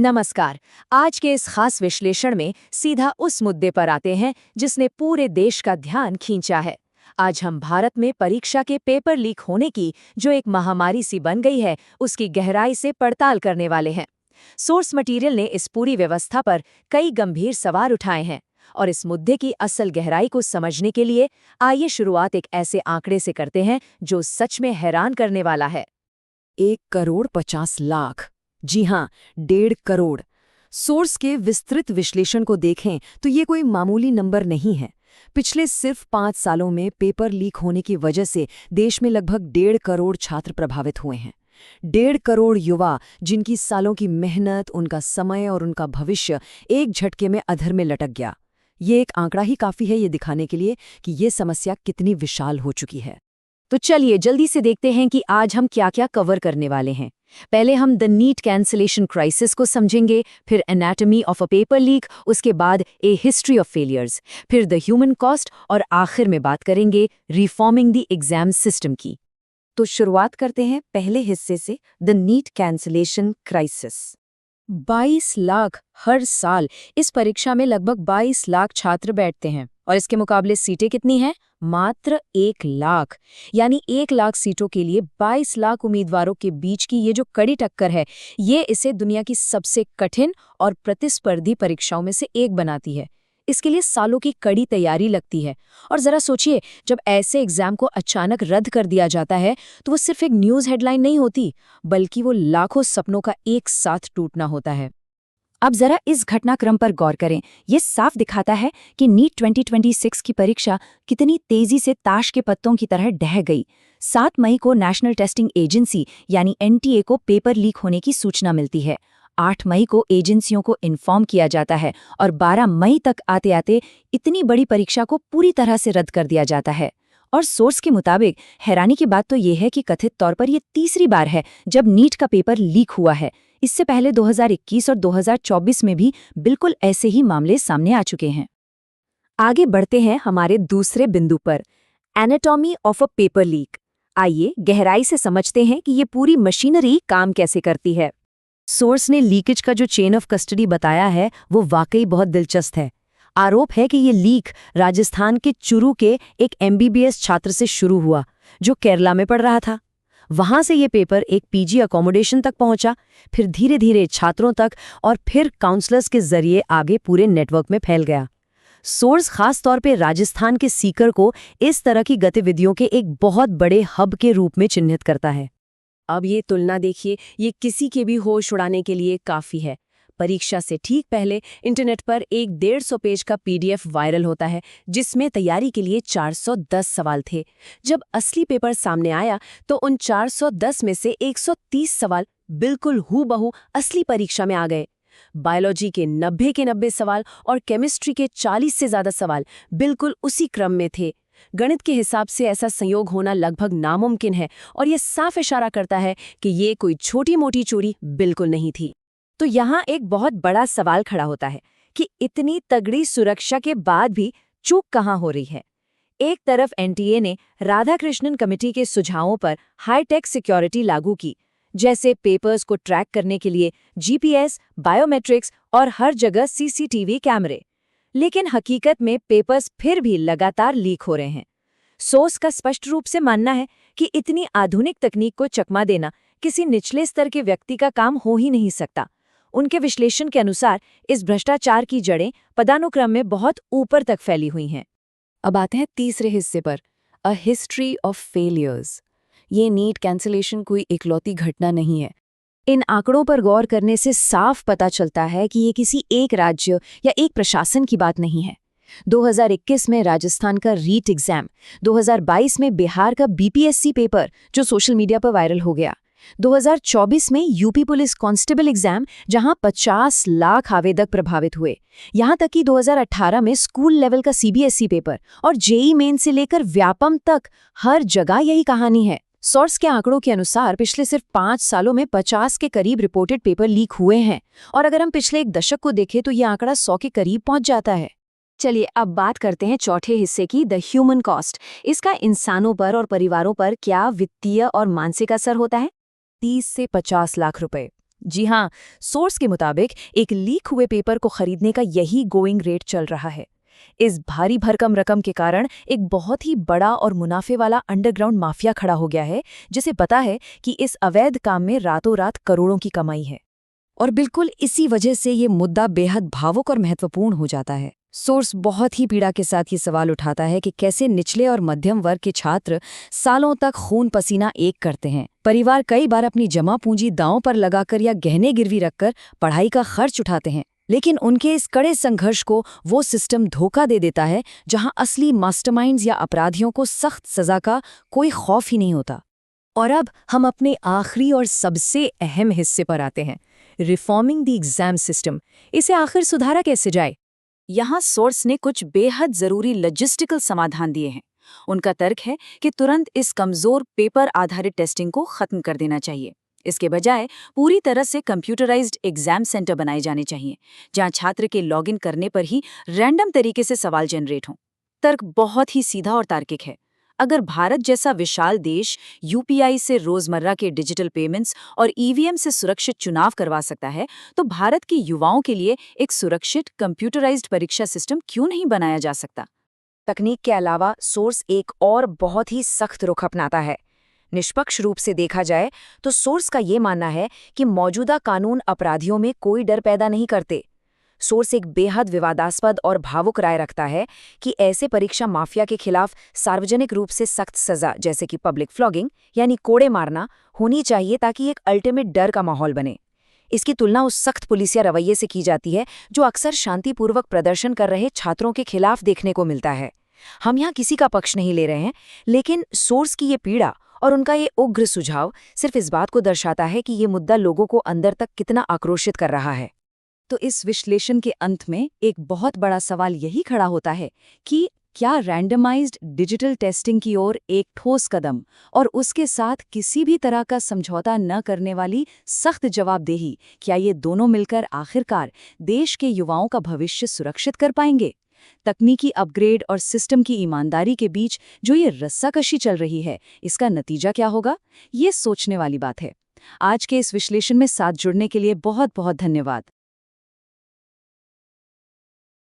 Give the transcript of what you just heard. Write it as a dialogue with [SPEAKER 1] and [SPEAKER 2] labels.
[SPEAKER 1] नमस्कार। आज के इस खास विश्लेषण में सीधा उस मुद्दे पर आते हैं जिसने पूरे देश का ध्यान खींचा है। आज हम भारत में परीक्षा के पेपर लीक होने की जो एक महामारी सी बन गई है, उसकी गहराई से पड़ताल करने वाले हैं। सोर्स मटेरियल ने इस पूरी व्यवस्था पर कई गंभीर सवाल उठाए हैं और इस मुद्दे की असल गहराई को समझने के लिए आइए शुरुआत एक ऐसे आंकड़े से करते हैं जो सच में हैरान करने वाला है।
[SPEAKER 2] 1,50,00,000। जी हाँ, 1.5 करोड़। सोर्स के विस्तृत विश्लेषण को देखें तो ये कोई मामूली नंबर नहीं है। पिछले सिर्फ 5 सालों में पेपर लीक होने की वजह से देश में लगभग 1.5 करोड़ छात्र प्रभावित हुए हैं। 1.5 करोड़ युवा जिनकी सालों की मेहनत, उनका समय और उनका भविष्य एक झटके में अधर में लटक गया। ये एक आंकड़ा ही काफी है ये दिखाने के लिए कि ये समस्या कितनी विशाल हो चुकी है।
[SPEAKER 1] तो चलिए जल्दी से देखते हैं कि आज हम क्या क्या कवर करने वाले हैं। पहले हम द नीट कैंसलेशन क्राइसिस को समझेंगे, फिर anatomy of a paper leak, उसके बाद ए हिस्ट्री ऑफ फेलियर्स, फिर द ह्यूमन कॉस्ट और आखिर में बात करेंगे रिफॉर्मिंग द एग्जाम सिस्टम की।
[SPEAKER 2] तो शुरुआत करते हैं पहले हिस्से से, the NEET cancellation crisis. 22 lakh हर साल इस परीक्षा में लगभग 22 लाख छात्र बैठते हैं और इसके मुकाबले सीटें कितनी हैं? मात्र 1 लाख। यानी 1 लाख सीटों के लिए 22 लाख उम्मीदवारों के बीच की ये जो कड़ी टक्कर है, ये इसे दुनिया की सबसे कठिन और प्रतिस्पर्धी परीक्षाओं में से एक बनाती है। इसके लिए सालों की कड़ी तैयारी लगती है। और जरा सोचिए, जब ऐसे एग्जाम को अचानक रद्द कर दिया जाता है तो वो सिर्फ एक न्यूज़ हेडलाइन नहीं होती, बल्कि वो लाखों सपनों का एक साथ टूटना होता है।
[SPEAKER 1] अब जरा इस घटनाक्रम पर गौर करें। ये साफ दिखाता है कि नीट 2026 की परीक्षा कितनी तेजी से ताश के पत्तों की तरह ढह गई। 7 मई को नेशनल टेस्टिंग एजेंसी यानी एनटीए को पेपर लीक होने की सूचना मिलती है। 8 मई को एजेंसियों को इन्फॉर्म किया जाता है और 12 मई तक आते आते इतनी बड़ी परीक्षा को पूरी तरह से रद्द कर दिया जाता है। और सोर्स के मुताबिक हैरानी की बात तो ये है कि कथित तौर पर ये तीसरी बार है जब नीट का पेपर लीक हुआ है। इससे पहले 2021 और 2024 में भी बिल्कुल ऐसे ही मामले सामने आ चुके हैं। आगे बढ़ते हैं हमारे दूसरे बिंदु पर, anatomy of a paper leak. आइए गहराई से समझते हैं कि ये पूरी मशीनरी काम कैसे करती है। सोर्स ने लीकेज का जो चेन ऑफ कस्टडी बताया है वो वाकई बहुत दिलचस्प है। आरोप है कि ये लीक राजस्थान के चुरू के एक एमबीबीएस छात्र से शुरू हुआ जो केरला में पढ़ रहा था। वहां से ये पेपर एक पीजी अकोमोडेशन तक पहुंचा, फिर धीरे धीरे छात्रों तक और फिर काउंसलर्स के जरिए आगे पूरे नेटवर्क में फैल गया। सोर्स खास तौर पे राजस्थान के सीकर को इस तरह की गतिविधियों के एक बहुत बड़े हब के रूप में चिन्हित करता है।
[SPEAKER 2] अब ये तुलना देखिए, ये किसी के भी होश उड़ाने के लिए काफी है। परीक्षा से ठीक पहले इंटरनेट पर एक 150 पेज का पीडीएफ वायरल होता है जिसमें तैयारी के लिए 410 सवाल थे। जब असली पेपर सामने आया तो उन 410 में से 130 सवाल बिल्कुल हूबहू असली परीक्षा में आ गए। बायोलॉजी के 90 सवाल और केमिस्ट्री के 40 से ज्यादा सवाल बिल्कुल उसी क्रम में थे। गणित के हिसाब से ऐसा संयोग होना लगभग नामुमकिन है और ये साफ इशारा करता है कि ये कोई छोटी मोटी चोरी बिल्कुल नहीं थी।
[SPEAKER 1] तो यहाँ एक बहुत बड़ा सवाल खड़ा होता है कि इतनी तगड़ी सुरक्षा के बाद भी चूक कहाँ हो रही है। एक तरफ एनटीए ने राधाकृष्णन कमेटी के सुझावों पर हाईटेक सिक्योरिटी लागू की, जैसे पेपर्स को ट्रैक करने के लिए जीपीएस, बायोमेट्रिक्स और हर जगह सीसीटीवी कैमरे। लेकिन हकीकत में पेपर्स फिर भी लगातार लीक हो रहे हैं। सोर्स का स्पष्ट रूप से मानना है कि इतनी आधुनिक तकनीक को चकमा देना किसी निचले स्तर के व्यक्ति का काम हो ही नहीं सकता। उनके विश्लेषण के अनुसार इस भ्रष्टाचार की जड़ें पदानुक्रम में बहुत ऊपर तक फैली हुई हैं।
[SPEAKER 2] अब आते हैं तीसरे हिस्से पर, अ हिस्ट्री ऑफ फेलियर्स। ये नीट कैंसलेशन कोई इकलौती घटना नहीं है।
[SPEAKER 1] इन आंकड़ों पर गौर करने से साफ पता चलता है कि ये किसी एक राज्य या एक प्रशासन की बात नहीं है। 2021 में राजस्थान का रीट एग्जाम, 2022 में बिहार का बीपीएससी पेपर जो सोशल मीडिया पर वायरल हो गया, 2024 में यूपी पुलिस कांस्टेबल एग्जाम जहां 50 लाख आवेदक प्रभावित हुए, यहां तक कि 2018 में स्कूल लेवल का सीबीएसई पेपर और जेईई मेन से लेकर व्यापम तक हर जगह यही कहानी है। सोर्स के आंकड़ों के अनुसार पिछले सिर्फ 5 सालों में 50 के करीब रिपोर्टेड पेपर लीक हुए हैं और अगर हम पिछले एक दशक को देखें तो ये आंकड़ा 100 के करीब पहुंच जाता है। चलिए अब बात करते हैं चौथे हिस्से की, द ह्यूमन कॉस्ट। इसका इंसानों पर और परिवारों पर क्या वित्तीय और मानसिक असर होता है।
[SPEAKER 2] 30 से 50 लाख रुपए। जी हाँ, सोर्स के मुताबिक एक लीक हुए पेपर को खरीदने का यही गोइंग रेट चल रहा है। इस भारी भरकम रकम के कारण एक बहुत ही बड़ा और मुनाफे वाला अंडरग्राउंड माफिया खड़ा हो गया है, जिसे पता है कि इस अवैध काम में रातों रात करोड़ों की कमाई है।
[SPEAKER 1] और बिल्कुल इसी वजह से ये मुद्दा बेहद भावुक और महत्वपूर्ण हो जाता है। सोर्स बहुत ही पीड़ा के साथ ये सवाल उठाता है कि कैसे निचले और मध्यम वर्ग के छात्र सालों तक खून पसीना एक करते हैं। परिवार कई बार अपनी जमा पूंजी दांव पर लगाकर या गहने गिरवी रखकर पढ़ाई का खर्च उठाते हैं, लेकिन उनके इस कड़े संघर्ष को वो सिस्टम धोखा दे देता है जहां असली मास्टरमाइंड्स या अपराधियों को सख्त सजा का कोई खौफ ही नहीं होता। और अब हम अपने आखिरी और सबसे अहम हिस्से पर आते हैं, रिफॉर्मिंग द एग्जाम सिस्टम। इसे आखिर सुधारा कैसे जाए?
[SPEAKER 2] यहाँ सोर्स ने कुछ बेहद जरूरी लॉजिस्टिकल समाधान दिए हैं। उनका तर्क है कि तुरंत इस कमजोर पेपर आधारित टेस्टिंग को खत्म कर देना चाहिए। इसके बजाय पूरी तरह से कंप्यूटराइज्ड एग्जाम सेंटर बनाए जाने चाहिए, जहां छात्र के लॉगिन करने पर ही रैंडम तरीके से सवाल जनरेट हों। तर्क बहुत ही सीधा और तार्किक है। अगर भारत जैसा विशाल देश यूपीआई से रोजमर्रा के डिजिटल पेमेंट्स और ईवीएम से सुरक्षित चुनाव करवा सकता है, तो भारत के युवाओं के लिए एक सुरक्षित कंप्यूटराइज्ड परीक्षा सिस्टम क्यों नहीं बनाया जा सकता?
[SPEAKER 1] तकनीक के अलावा सोर्स एक और बहुत ही सख्त रुख अपनाता है। निष्पक्ष रूप से देखा जाए तो सोर्स का ये मानना है कि मौजूदा कानून अपराधियों में कोई डर पैदा नहीं करते। सोर्स एक बेहद विवादास्पद और भावुक राय रखता है कि ऐसे परीक्षा माफिया के खिलाफ सार्वजनिक रूप से सख्त सजा, जैसे कि पब्लिक फ्लॉगिंग यानी कोड़े मारना, होनी चाहिए ताकि एक अल्टीमेट डर का माहौल बने। इसकी तुलना उस सख्त पुलिसिया रवैये से की जाती है जो अक्सर शांतिपूर्वक प्रदर्शन कर रहे छात्रों के खिलाफ देखने को मिलता है। हम यहाँ किसी का पक्ष नहीं ले रहे हैं, लेकिन सोर्स की ये पीड़ा और उनका ये उग्र सुझाव सिर्फ इस बात को दर्शाता है कि ये मुद्दा लोगों को अंदर तक कितना आक्रोशित कर रहा है।
[SPEAKER 2] तो इस विश्लेषण के अंत में एक बहुत बड़ा सवाल यही खड़ा होता है कि क्या रैंडमाइज्ड डिजिटल टेस्टिंग की ओर एक ठोस कदम और उसके साथ किसी भी तरह का समझौता न करने वाली सख्त जवाबदेही, क्या ये दोनों मिलकर आखिरकार देश के युवाओं का भविष्य सुरक्षित कर पाएंगे? तकनीकी अपग्रेड और सिस्टम की ईमानदारी के बीच जो ये रस्साकशी चल रही है, इसका नतीजा क्या होगा? ये सोचने वाली बात है। आज के इस विश्लेषण में साथ जुड़ने के लिए बहुत बहुत धन्यवाद।